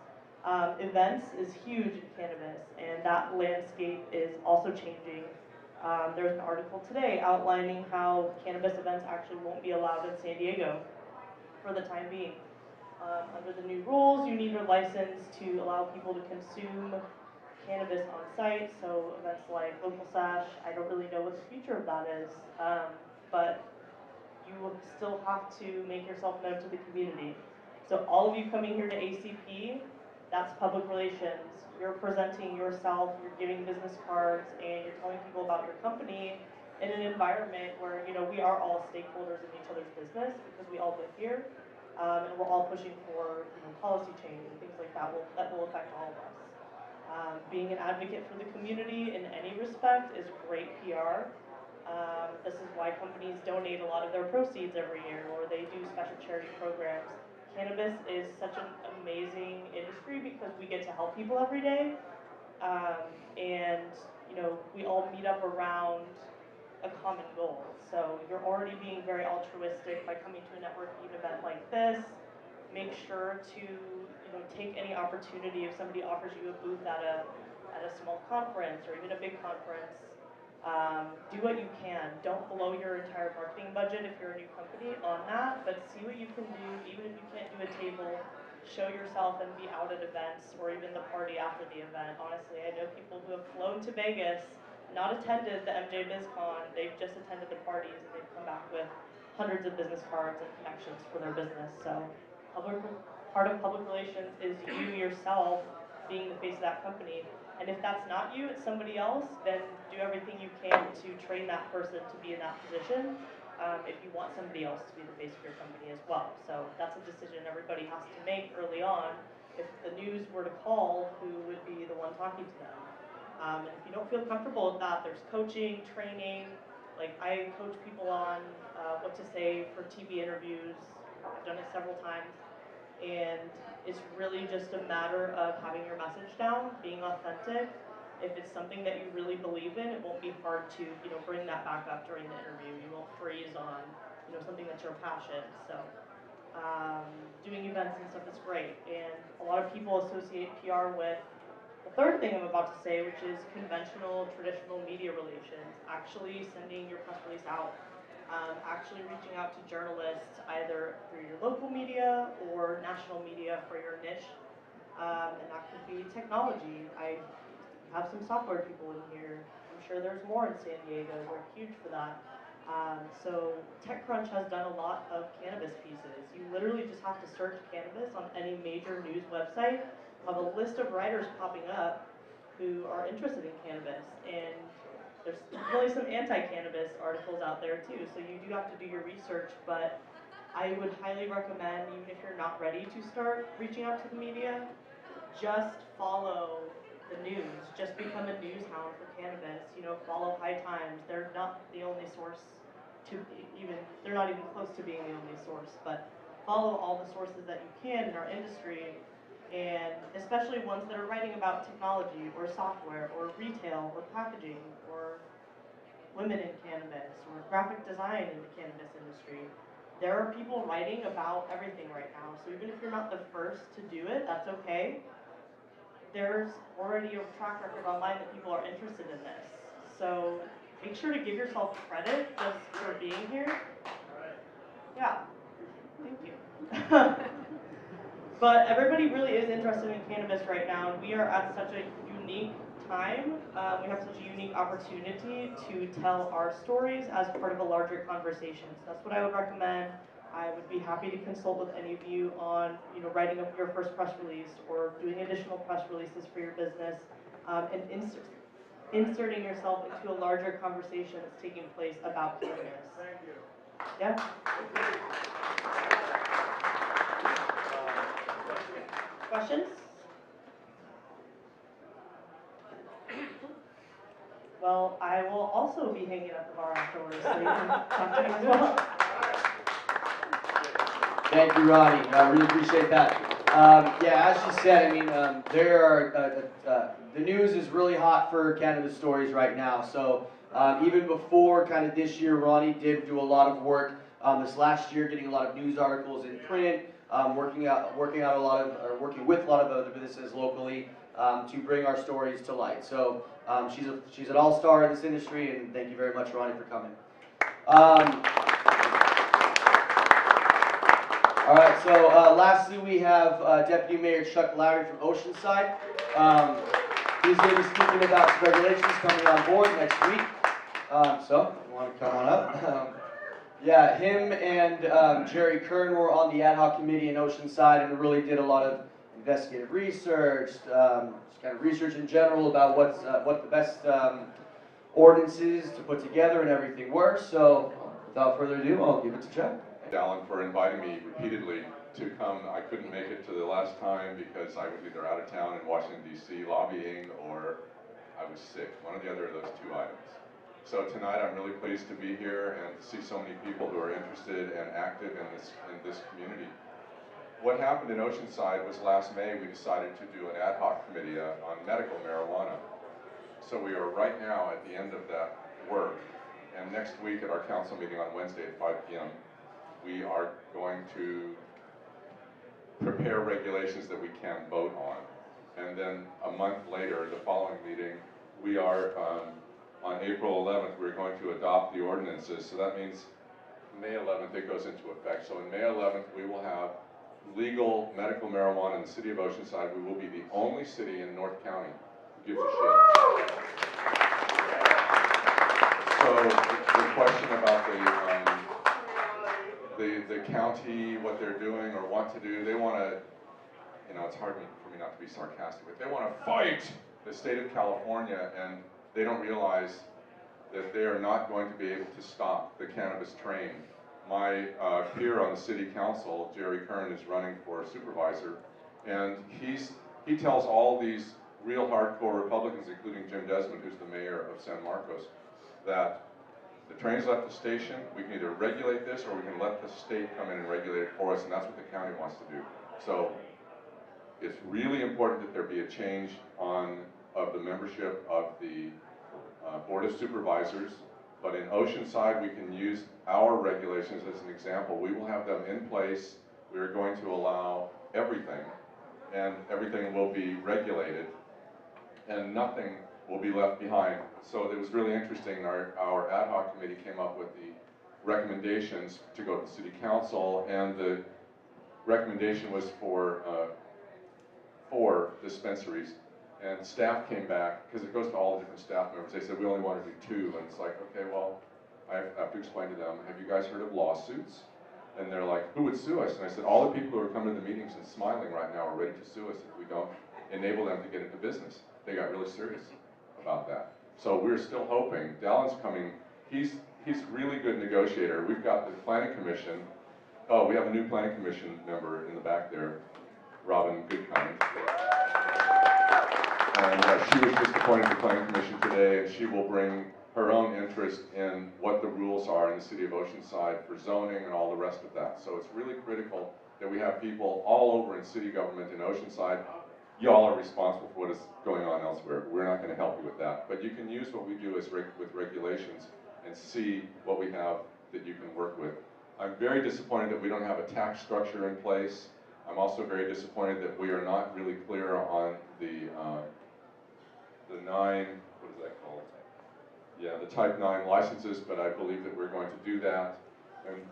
Speaker 9: Events is huge in cannabis, and that landscape is also changing. There's an article today outlining how cannabis events actually won't be allowed in San Diego for the time being. Under the new rules, you need a license to allow people to consume cannabis on site, so events like Local Sash, I don't really know what the future of that is, but you will still have to make yourself known to the community. So all of you coming here to ACP, that's public relations. You're presenting yourself, you're giving business cards, and you're telling people about your company in an environment where we are all stakeholders in each other's business because we all live here. And we're all pushing for policy change and things like that will affect all of us. Being an advocate for the community in any respect is great PR. This is why companies donate a lot of their proceeds every year, or they do special charity programs. Cannabis is such an amazing industry because we get to help people every day, and we all meet up around a common goal. So you're already being very altruistic by coming to a networking event like this. Make sure to take any opportunity if somebody offers you a booth at a small conference or even a big conference. Do what you can. Don't blow your entire marketing budget if you're a new company on that, but see what you can do. Even if you can't do a table, show yourself and be out at events or even the party after the event. Honestly, I know people who have flown to Vegas, not attended the MJ BizCon, they've just attended the parties and they've come back with hundreds of business cards and connections for their business. So part of public relations is you yourself being the face of that company. And if that's not you, it's somebody else, then do everything you can to train that person to be in that position if you want somebody else to be the face of your company as well. So that's a decision everybody has to make early on. If the news were to call, who would be the one talking to them? And if you don't feel comfortable with that, there's coaching, training. Like I coach people on what to say for TV interviews. I've done it several times. And it's really just a matter of having your message down, being authentic. If it's something that you really believe in, it won't be hard to bring that back up during the interview. You won't freeze on something that's your passion. So doing events and stuff is great. And a lot of people associate PR with the third thing I'm about to say, which is conventional, traditional media relations, actually sending your press release out, actually reaching out to journalists either through your local media or national media for your niche, and that could be technology. I have some software people in here. I'm sure there's more in San Diego. We're huge for that. So TechCrunch has done a lot of cannabis pieces. You literally just have to search cannabis on any major news website. Have a list of writers popping up who are interested in cannabis, and there's definitely some anti-cannabis articles out there too, so you do have to do your research, but I would highly recommend, even if you're not ready to start reaching out to the media, just follow the news, just become a news hound for cannabis, follow High Times. They're not the only source they're not even close to being the only source, but follow all the sources that you can in our industry, and especially ones that are writing about technology or software or retail or packaging or women in cannabis or graphic design in the cannabis industry. There are people writing about everything right now, so even if you're not the first to do it, that's okay. There's already a track record online that people are interested in this. So make sure to give yourself credit just for being here. Yeah, thank you. But everybody really is interested in cannabis right now, and we are at such a unique time. We have such a unique opportunity to tell our stories as part of a larger conversation. So that's what I would recommend. I would be happy to consult with any of you on, writing up your first press release or doing additional press releases for your business, and inserting yourself into a larger conversation that's taking place about cannabis.
Speaker 2: Thank you.
Speaker 9: Yeah. Questions? Well, I will also be hanging at the bar afterwards, so you can talk to me as well.
Speaker 1: Thank you, Ronnie. I really appreciate that. Yeah, as she said, I mean, there are the news is really hot for cannabis stories right now. So even before kind of this year, Ronnie did do a lot of work this last year, getting a lot of news articles in print, working with a lot of other businesses locally to bring our stories to light. So she's an all-star in this industry, and thank you very much, Ronnie, for coming. All right, so lastly we have Deputy Mayor Chuck Lowry from Oceanside. He's going to be speaking about some regulations coming on board next week. So, if you want to come on up. Yeah, him and Jerry Kern were on the ad hoc committee in Oceanside and really did a lot of investigative research, just kind of research in general about what the best ordinances to put together and everything were. So, without further ado, I'll give it to Chuck.
Speaker 10: Alan for inviting me repeatedly to come. I couldn't make it to the last time because I was either out of town in Washington, D.C. lobbying or I was sick, one or the other of those two items. So tonight I'm really pleased to be here and to see so many people who are interested and active in this community. What happened in Oceanside was last May we decided to do an ad hoc committee on medical marijuana. So we are right now at the end of that work, and next week at our council meeting on Wednesday at 5 p.m. we are going to prepare regulations that we can vote on. And then a month later, the following meeting, we are, on April 11th, we're going to adopt the ordinances. So that means May 11th, it goes into effect. So on May 11th, we will have legal medical marijuana in the city of Oceanside. We will be the only city in North County who gives a shit. So the question about the county, what they're doing or want to do, they want to, it's hard for me not to be sarcastic, but they want to fight the state of California, and they don't realize that they are not going to be able to stop the cannabis train. My peer on the city council, Jerry Kern, is running for supervisor, and he tells all these real hardcore Republicans, including Jim Desmond, who's the mayor of San Marcos, that the train's left the station, we can either regulate this or we can let the state come in and regulate it for us, and that's what the county wants to do. So it's really important that there be a change of the membership of the Board of Supervisors, but in Oceanside we can use our regulations as an example. We will have them in place. We are going to allow everything, and everything will be regulated, and nothing will be left behind. So it was really interesting. Our ad hoc committee came up with the recommendations to go to the city council, and the recommendation was for 4 dispensaries. And staff came back, because it goes to all the different staff members. They said, we only want to do 2. And it's like, okay, well, I have to explain to them, have you guys heard of lawsuits? And they're like, who would sue us? And I said, all the people who are coming to the meetings and smiling right now are ready to sue us if we don't enable them to get into business. They got really serious about that. So we're still hoping. Dallin's coming. He's really good negotiator. We've got the planning commission. Oh, we have a new planning commission member in the back there, Robin Goodkind. And she was just appointed to the planning commission today, and she will bring her own interest in what the rules are in the city of Oceanside for zoning and all the rest of that. So it's really critical that we have people all over in city government in Oceanside. Y'all are responsible for what is going on elsewhere. We're not going to help you with that. But you can use what we do with regulations and see what we have that you can work with. I'm very disappointed that we don't have a tax structure in place. I'm also very disappointed that we are not really clear on the 9, what is that called? Yeah, the Type 9 licenses, but I believe that we're going to do that.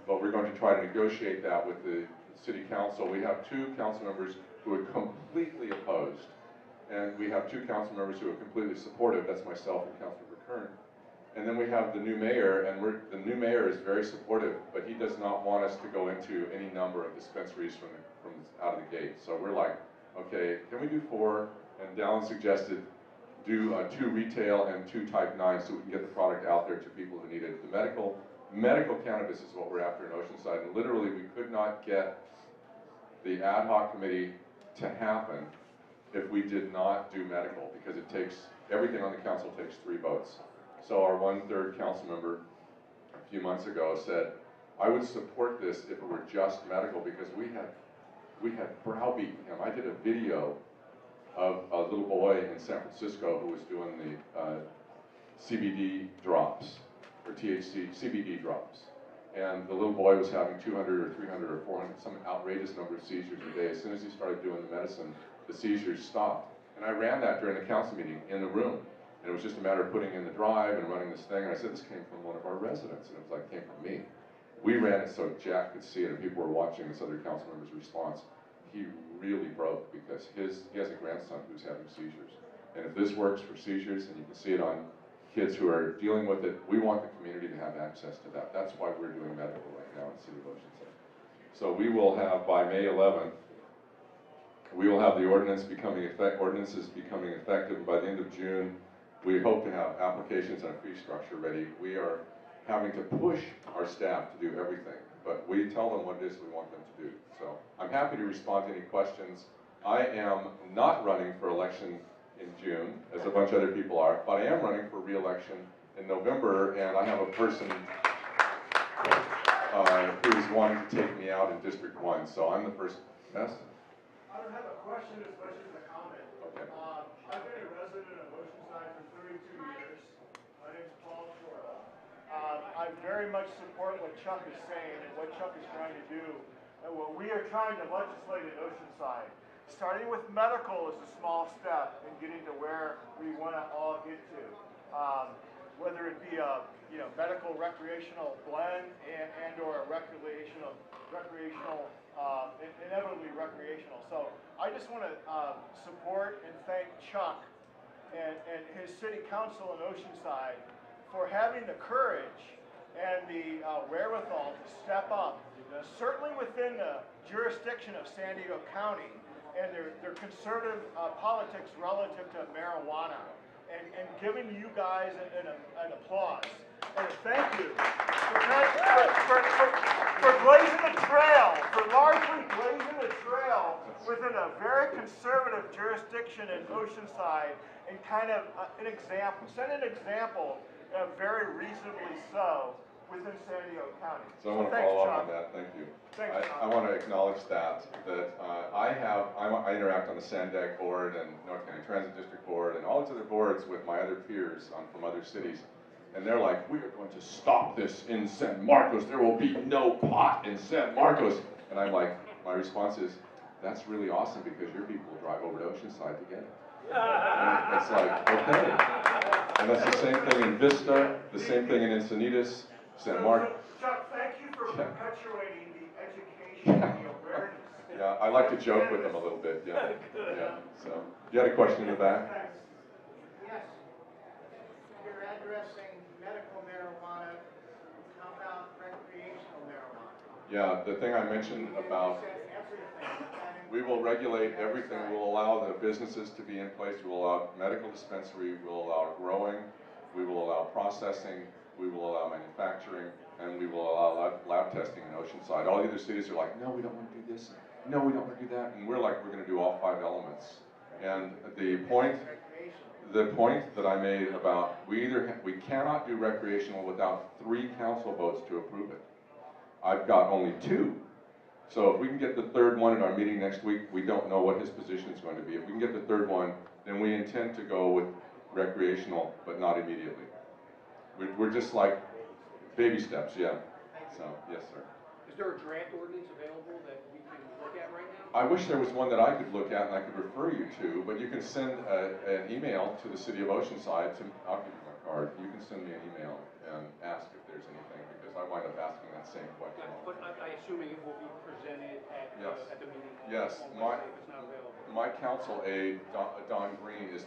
Speaker 10: But we're going to try to negotiate that with the city council, we have 2 council members who are completely opposed. And we have 2 council members who are completely supportive, that's myself and Councilmember Kern. And then we have the new mayor, and the new mayor is very supportive, but he does not want us to go into any number of dispensaries from out of the gate. So we're like, okay, can we do 4? And Dallin suggested do 2 retail and 2 type 9 so we can get the product out there to people who need it. The medical cannabis is what we're after in Oceanside, and literally we could not get the ad hoc committee to happen if we did not do medical, because it takes, everything on the council takes 3 votes. So our 1/3 council member a few months ago said, I would support this if it were just medical, because we had browbeaten him. I did a video of a little boy in San Francisco who was doing the CBD drops, or THC, CBD drops. And the little boy was having 200 or 300 or 400, some outrageous number of seizures a day. As soon as he started doing the medicine, the seizures stopped. And I ran that during the council meeting in the room. And it was just a matter of putting in the drive and running this thing. And I said, this came from one of our residents. And it was like, came from me. We ran it so Jack could see it, and people were watching this other council member's response. He really broke, because he has a grandson who's having seizures. And if this works for seizures, and you can see it on kids who are dealing with it, we want the community to have access to that. That's why we're doing medical right now in the city of Oceanside. So we will have, by May 11th, we will have the ordinances becoming effective, and by the end of June, we hope to have applications and a fee structure ready. We are having to push our staff to do everything, but we tell them what it is we want them to do. So I'm happy to respond to any questions. I am not running for election in June, as a bunch of other people are, but I am running for re-election in November, and I have a person who's wanting to take me out in District 1, so I'm the first. Yes?
Speaker 2: I don't have a question as much as a comment.
Speaker 10: Okay.
Speaker 2: I've been a resident of Oceanside for 32 years. My name's Paul Florida. I very much support what Chuck is saying and what Chuck is trying to do and what we are trying to legislate in Oceanside. Starting with medical is a small step in getting to where we want to all get to. Whether it be a medical recreational blend and or a recreational, inevitably recreational. So I just want to support and thank Chuck and his city council in Oceanside for having the courage and the wherewithal to step up, certainly within the jurisdiction of San Diego County and their conservative politics relative to marijuana, and giving you guys an applause and a thank you for blazing the trail, for largely blazing the trail within a very conservative jurisdiction in Oceanside, and kind of set an example, very reasonably so, within San Diego County.
Speaker 10: So I want to follow up on that. Thank you.
Speaker 2: Thanks,
Speaker 10: I want to acknowledge that I interact on the SANDAG board and North County Transit District board and all these other boards with my other peers from other cities, and they're like, we are going to stop this in San Marcos. There will be no pot in San Marcos. And I'm like, my response is, that's really awesome, because your people will drive over to Oceanside to get it. And it's like, okay. And that's the same thing in Vista, the same thing in Encinitas, San Marcos.
Speaker 2: Chuck, thank you for perpetuating the education and the awareness.
Speaker 10: Yeah, I like to joke with them a little bit, yeah. Yeah. So, you had a question in the back?
Speaker 2: Yes. You're addressing medical marijuana. How about recreational marijuana?
Speaker 10: Yeah, the thing I mentioned about, we will regulate everything. We'll allow the businesses to be in place. We'll allow medical dispensary. We'll allow growing. We will allow processing. We will allow manufacturing, and we will allow lab testing in Oceanside. All the other cities are like, no, we don't want to do this. No, we don't want to do that. And we're like, we're going to do all 5 elements. And the point that I made about we cannot do recreational without 3 council votes to approve it. I've got only 2. So if we can get the 3rd one in our meeting next week, we don't know what his position is going to be. If we can get the 3rd one, then we intend to go with recreational, but not immediately. We're just like baby steps, yeah. So, yes, sir.
Speaker 8: Is there a draft ordinance available that we can look at right now?
Speaker 10: I wish there was one that I could look at and I could refer you to, but you can send an email to the city of Oceanside. I'll give you my card. You can send me an email and ask if there's anything, because I wind up asking that same question.
Speaker 11: But I assuming it will be presented at,
Speaker 10: Yes.
Speaker 11: at the meeting.
Speaker 10: Yes,
Speaker 11: On Wednesday if it's not available.
Speaker 10: my council aide, Don Green, he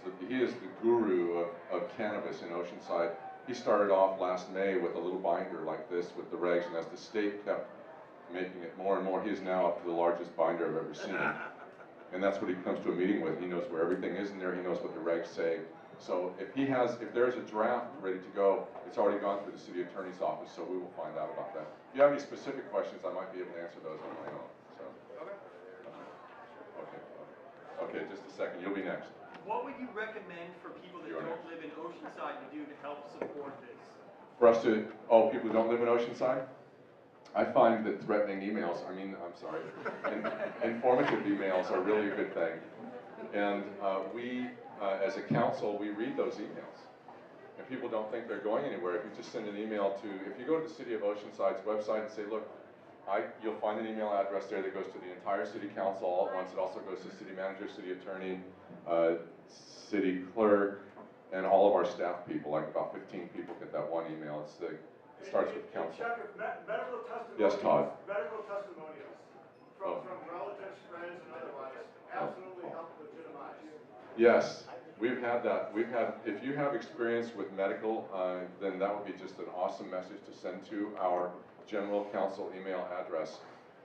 Speaker 10: is the guru of cannabis in Oceanside. He started off last May with a little binder like this with the regs, and as the state kept making it more and more, he is now up to the largest binder I've ever seen. And that's what he comes to a meeting with. He knows where everything is in there. He knows what the regs say. So if there's a draft ready to go, it's already gone through the city attorney's office, so we will find out about that. If you have any specific questions, I might be able to answer those on my own. So. Okay, just a second. You'll be next.
Speaker 12: What would you recommend for people that
Speaker 10: You're
Speaker 12: don't
Speaker 10: next.
Speaker 12: live in Oceanside to do to help support this?
Speaker 10: For us to, people who don't live in Oceanside? I find that threatening emails, informative emails are really a good thing. And we, as a council, we read those emails. And people don't think they're going anywhere. If you just send an email if you go to the City of Oceanside's website and say, look, you'll find an email address there that goes to the entire city council all at once. It also goes to city manager, city attorney, city clerk, and all of our staff people, like about 15 people get that one email. It starts with council.
Speaker 2: Chuck, if medical testimonials.
Speaker 10: Yes, Todd.
Speaker 2: Medical testimonials from relatives, friends, and otherwise absolutely help legitimize.
Speaker 10: Yes, we've had that. If you have experience with medical, then that would be just an awesome message to send to our general council email address.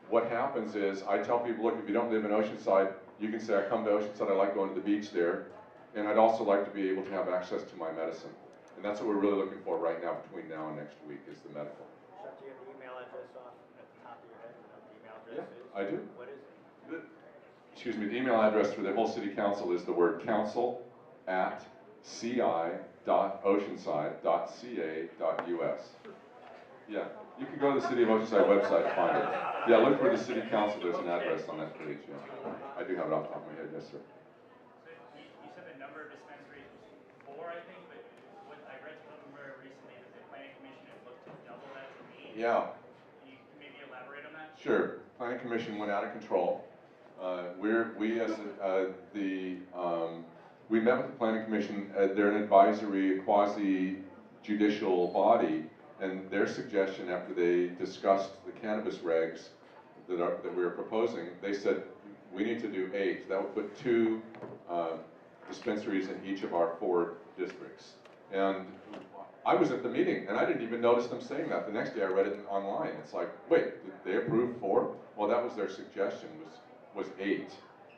Speaker 10: What happens is, I tell people, look, if you don't live in Oceanside, you can say, I come to Oceanside, I like going to the beach there, and I'd also like to be able to have access to my medicine. And that's what we're really looking for right now, between now and next week, is the medical.
Speaker 5: Chuck, do you have the email address off at the top of your head? What the email address is?
Speaker 10: I do.
Speaker 5: What is it?
Speaker 10: Excuse me, the email address for the whole city council is the word council@ci.oceanside.ca.us. Yeah, you can go to the City of Oceanside website to find it. Yeah, look for the city council, there's an address on that page, yeah. I do have it off the top of my head, yes, sir.
Speaker 13: So you said the number of dispensaries was 4, I think, but what I read somewhere recently that the planning commission had looked to double that to 8.
Speaker 10: Yeah.
Speaker 13: Can you maybe elaborate on that?
Speaker 10: Sure. Planning Commission went out of control. We met with the Planning Commission. They're an advisory, quasi-judicial body, and their suggestion after they discussed the cannabis regs that we were proposing, they said we need to do 8. That would put 2 dispensaries in each of our 4 districts. And I was at the meeting, and I didn't even notice them saying that. The next day I read it online. It's like, wait, did they approve 4? Well, that was their suggestion, was 8.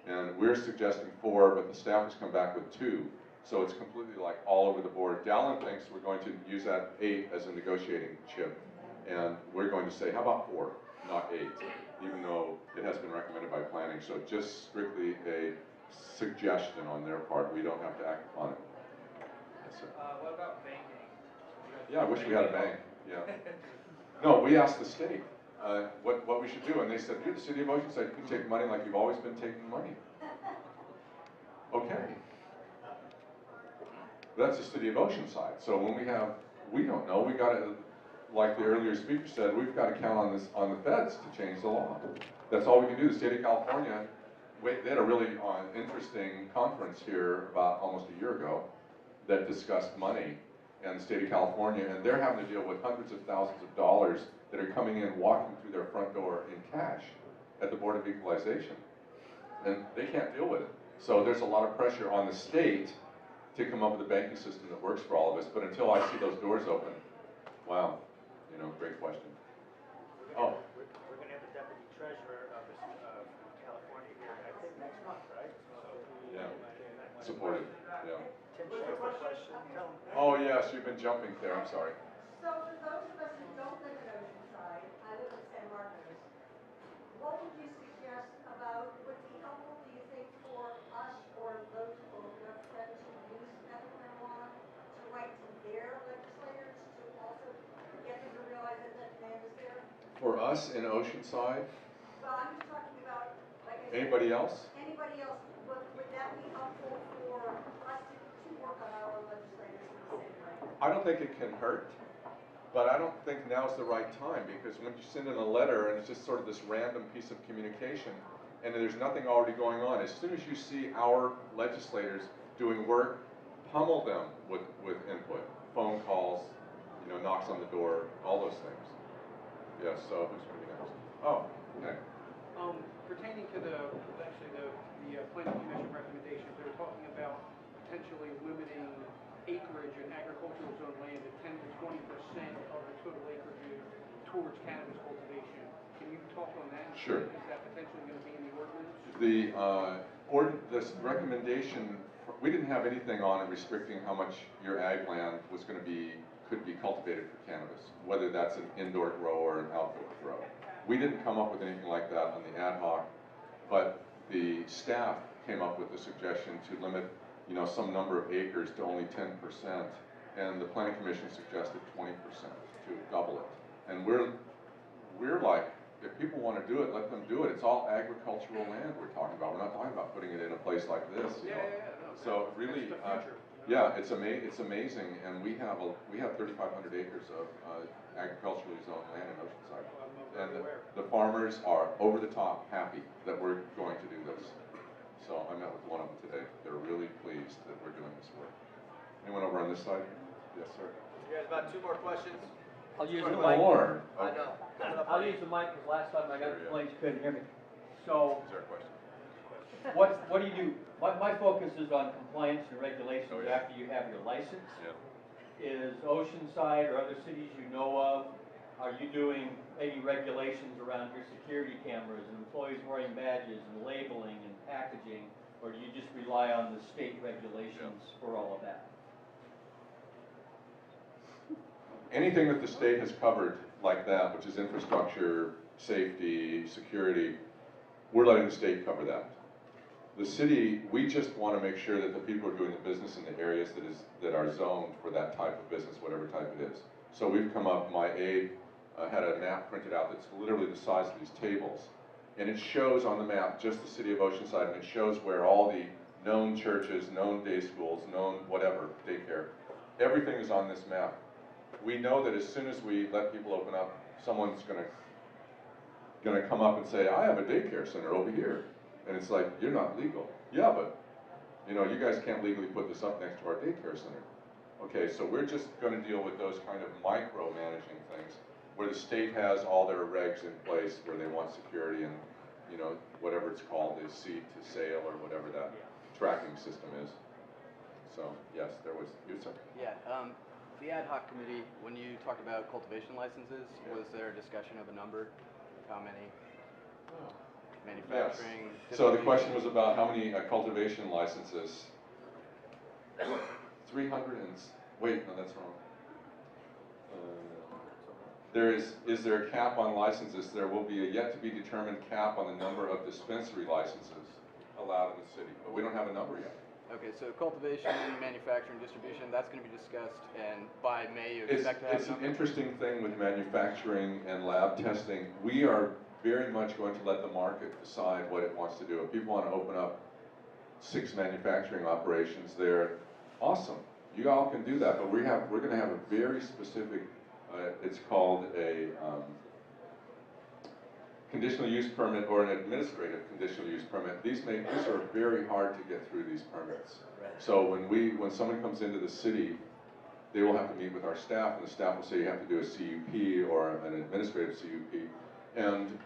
Speaker 10: And we're suggesting 4, but the staff has come back with 2. So it's completely like all over the board. Dallin thinks we're going to use that 8 as a negotiating chip. And we're going to say, how about 4, not 8? Even though it has been recommended by planning. So just strictly a suggestion on their part. We don't have to act upon it. Yes, sir.
Speaker 13: What about banking?
Speaker 10: Yeah, I wish we had a bank, yeah. No, we asked the state what we should do, and they said, you're the City of Oceanside, you can take money like you've always been taking money. Okay. That's the City of Oceanside, so when we don't know, we got to, like the earlier speaker said, we've got to count on the feds to change the law. That's all we can do. The state of California, they had a really interesting conference here about almost a year ago that discussed money and the state of California, and they're having to deal with hundreds of thousands of dollars that are coming in, walking through their front door in cash at the Board of Equalization. And they can't deal with it. So there's a lot of pressure on the state to come up with a banking system that works for all of us. But until I see those doors open, wow, great question. Oh.
Speaker 5: We're going to have the deputy treasurer of California here, I think next month, right?
Speaker 10: Yeah. Supported. Yeah.
Speaker 5: Tim Schaefer question. Tell him.
Speaker 10: Oh yes, you've been jumping there. I'm sorry.
Speaker 14: So for those of us who don't live in Oceanside, I live in San Marcos, what would you suggest about, would be helpful, do you think, for us or those who represent to use medical marijuana to write to their legislators to also get them to realize that that demand is there?
Speaker 10: For us in Oceanside?
Speaker 14: Well, I'm just talking about, like I said.
Speaker 10: Anybody else?
Speaker 14: Anybody else, would that be helpful for us to work on our own legislators in the same way?
Speaker 10: I don't think it can hurt. But I don't think now's the right time, because when you send in a letter and it's just sort of this random piece of communication, and there's nothing already going on. As soon as you see our legislators doing work, pummel them with input, phone calls, you know, knocks on the door, all those things. Yes, so who's going to be next? Oh, okay.
Speaker 11: Pertaining to the planning commission recommendations, they were talking about potentially limiting acreage in agricultural zone land at 10 to 20% of the total acreage towards cannabis cultivation. Can you talk on that?
Speaker 10: Sure.
Speaker 11: Is that potentially going to be in the ordinance?
Speaker 10: This recommendation, we didn't have anything on it restricting how much your ag land was going to be, could be cultivated for cannabis, whether that's an indoor grow or an outdoor grow. We didn't come up with anything like that on the ad hoc, but the staff came up with the suggestion to limit, you know, some number of acres to only 10%, and the planning commission suggested 20% to double it. And we're like, if people want to do it, let them do it. It's all agricultural land we're talking about. We're not talking about putting it in a place like this, you know.
Speaker 11: No,
Speaker 10: So really,
Speaker 11: the future.
Speaker 10: yeah, it's amazing, and we have 3,500 acres of agriculturally zoned land in Oceanside, and the farmers are over the top happy that we're going to do this. So I met with one of them today. They're really pleased that we're doing this work. Anyone over on this side? Yes, sir.
Speaker 8: You guys, about 2 more questions.
Speaker 7: I'll use the
Speaker 10: Two
Speaker 7: mic.
Speaker 10: more.
Speaker 8: I know.
Speaker 7: I'll use the mic because last time I got
Speaker 10: Sure, yeah.
Speaker 7: complaints, you couldn't hear me. So,
Speaker 10: Is there a question?
Speaker 7: what do you do? My focus is on compliance and regulations
Speaker 10: Oh, yeah.
Speaker 7: after you have your license.
Speaker 10: Yeah.
Speaker 7: Is Oceanside or other cities you know of, are you doing any regulations around your security cameras and employees wearing badges and labeling and packaging, or do you just rely on the state regulations for all of that?
Speaker 10: Anything that the state has covered like that, which is infrastructure, safety, security, we're letting the state cover that. The city, we just want to make sure that the people are doing the business in the areas that are zoned for that type of business, whatever type it is. So we've come up, my aide had a map printed out that's literally the size of these tables. And it shows on the map just the city of Oceanside, and it shows where all the known churches, known day schools, known whatever, daycare, everything is on this map. We know that as soon as we let people open up, someone's gonna come up and say, I have a daycare center over here. And it's like, you're not legal. Yeah, but, you know, you guys can't legally put this up next to our daycare center. Okay, so we're just gonna deal with those kind of micro-managing things, where the state has all their regs in place, where they want security and, you know, whatever it's called, is seed to sale or whatever that tracking system is. So, yes, there was, you said.
Speaker 15: Yeah, the ad hoc committee, when you talked about cultivation licenses, was there a discussion of a number? How many? Manufacturing?
Speaker 10: Yes. So the question was about how many cultivation licenses. 300 and, wait, no, that's wrong. Is there a cap on licenses? There will be a yet to be determined cap on the number of dispensary licenses allowed in the city, but we don't have a number yet.
Speaker 15: Okay, so cultivation, manufacturing, distribution, that's going to be discussed, and by May you expect to have
Speaker 10: It's an interesting thing with manufacturing and lab testing. We are very much going to let the market decide what it wants to do. If people want to open up 6 manufacturing operations there, awesome. You all can do that, but we're going to have a very specific, it's called a conditional use permit or an administrative conditional use permit. These are very hard to get through these permits. So when someone comes into the city, they will have to meet with our staff, and the staff will say you have to do a CUP or an administrative CUP. And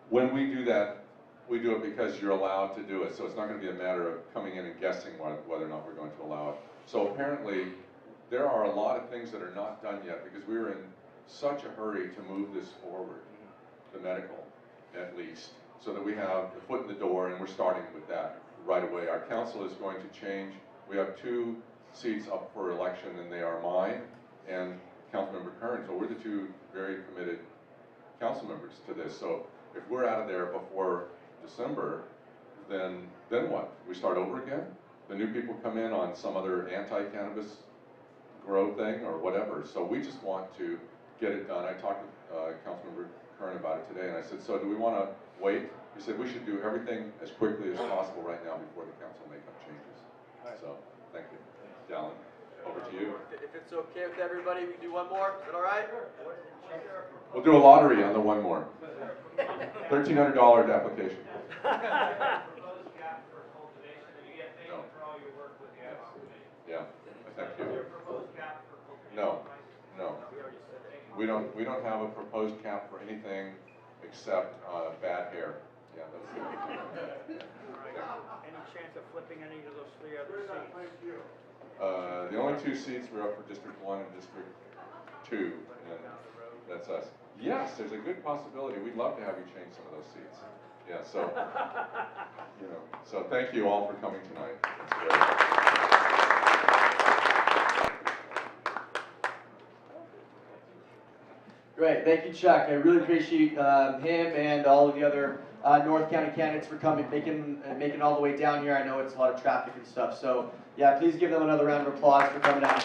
Speaker 10: when we do that, we do it because you're allowed to do it. So it's not going to be a matter of coming in and guessing whether or not we're going to allow it. So apparently, there are a lot of things that are not done yet because we were in such a hurry to move this forward, the medical at least, so that we have the foot in the door, and we're starting with that right away. Our council is going to change. We have 2 seats up for election, and they are mine and Councilmember Kern. So we're the 2 very committed council members to this. So if we're out of there before December, then what? We start over again? The new people come in on some other anti-cannabis grow thing or whatever. So we just want to get it done. I talked with Councilmember Kern about it today, and I said, so do we want to wait? He said we should do everything as quickly as possible right now before the council make up changes. So, thank you. Dallin, over to you. up to you.
Speaker 8: If it's okay with everybody, we can do one more. Is that all right?
Speaker 10: We'll do a lottery on the one more. $1,300 application. No. Yeah, thank you. No, no. We don't have a proposed cap for anything except bad hair. Yeah, that's it.
Speaker 5: Any chance of flipping any of those 3 other seats?
Speaker 10: The only 2 seats were up for District 1 and District 2, and that's us. Yes, there's a good possibility. We'd love to have you change some of those seats. Yeah, so, you know, so thank you all for coming tonight. That's great.
Speaker 1: Great, thank you, Chuck. I really appreciate him and all of the other North County candidates for coming, making it all the way down here. I know it's a lot of traffic and stuff, so yeah, please give them another round of applause for coming out.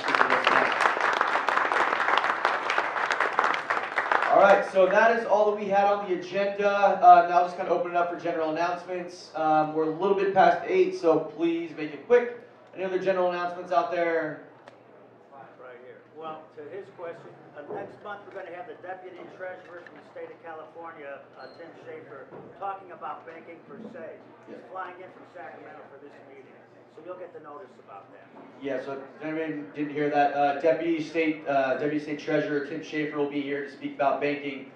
Speaker 1: All right, so that is all that we had on the agenda. Now just kind of open it up for general announcements. We're a little bit past 8, so please make it quick. Any other general announcements out there?
Speaker 5: Right here. Well, to his question, next month we're going to have the Deputy Treasurer from the state of California, Tim Schaefer, talking about banking per se. He's flying in from Sacramento for this meeting, so you'll get the notice about that.
Speaker 1: Yeah, so if anyone didn't hear that, Deputy State Treasurer Tim Schaefer will be here to speak about banking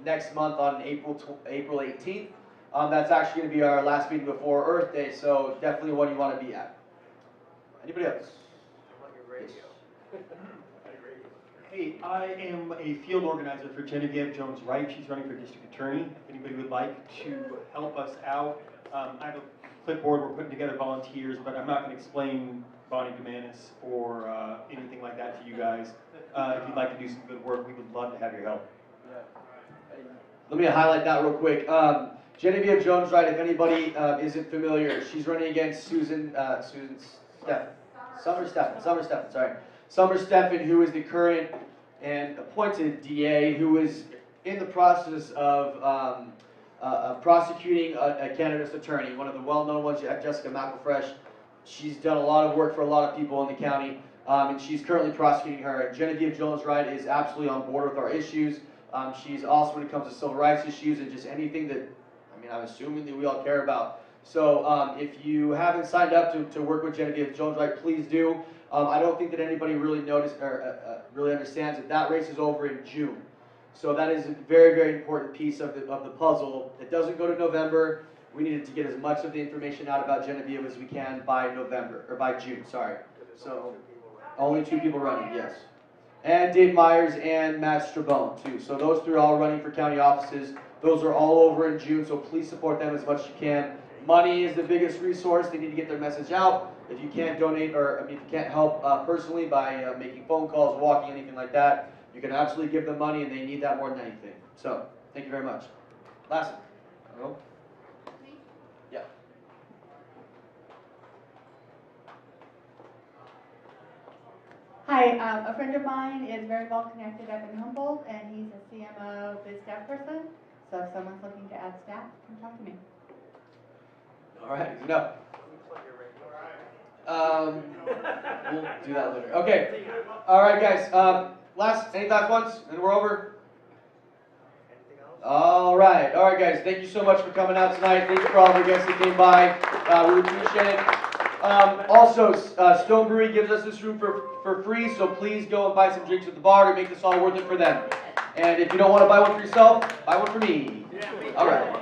Speaker 1: next month on April 18th. That's actually going to be our last meeting before Earth Day, so definitely one you want to be at. Anybody else?
Speaker 16: Hey, I am a field organizer for Genevieve Jones-Wright. She's running for district attorney. If anybody would like to help us out, I have a clipboard. We're putting together volunteers, but I'm not going to explain Bonnie Dumanis or anything like that to you guys. If you'd like to do some good work, we would love to have your help.
Speaker 1: Let me highlight that real quick. Genevieve Jones-Wright, if anybody isn't familiar, she's running against Summer Steffen, who is the current and appointed DA, who is in the process of prosecuting a cannabis attorney, one of the well-known ones, Jessica McElfresh. She's done a lot of work for a lot of people in the county, and she's currently prosecuting her. Genevieve Jones-Wright is absolutely on board with our issues. She's also, when it comes to civil rights issues and just anything that, I mean, I'm assuming that we all care about. So if you haven't signed up to work with Genevieve Jones-Wright, please do. I don't think that anybody really noticed or really understands that race is over in June. So that is a very, very important piece of the puzzle. It doesn't go to November. We needed to get as much of the information out about Genevieve as we can by June, sorry. So only 2 people running, yes. And Dave Myers and Matt Strabone too. So those 3 are all running for county offices. Those are all over in June, so please support them as much as you can. Money is the biggest resource. They need to get their message out. If you can't donate, or if you can't help personally by making phone calls, walking, anything like that, you can absolutely give them money, and they need that more than anything. So, thank you very much. Last one. Yeah.
Speaker 4: Hi, a friend of mine is very well connected up in Humboldt, and he's a CMO biz dev person. So if someone's looking to add staff, come talk to me.
Speaker 1: All right, no. We'll do that later. Okay. All right, guys. Any last ones? And we're over. All right, guys. Thank you so much for coming out tonight. Thank you for all the guests that came by. Really appreciate it. Also, Stone Brewery gives us this room for free, so please go and buy some drinks at the bar to make this all worth it for them. And if you don't want to buy one for yourself, buy one for me. All right.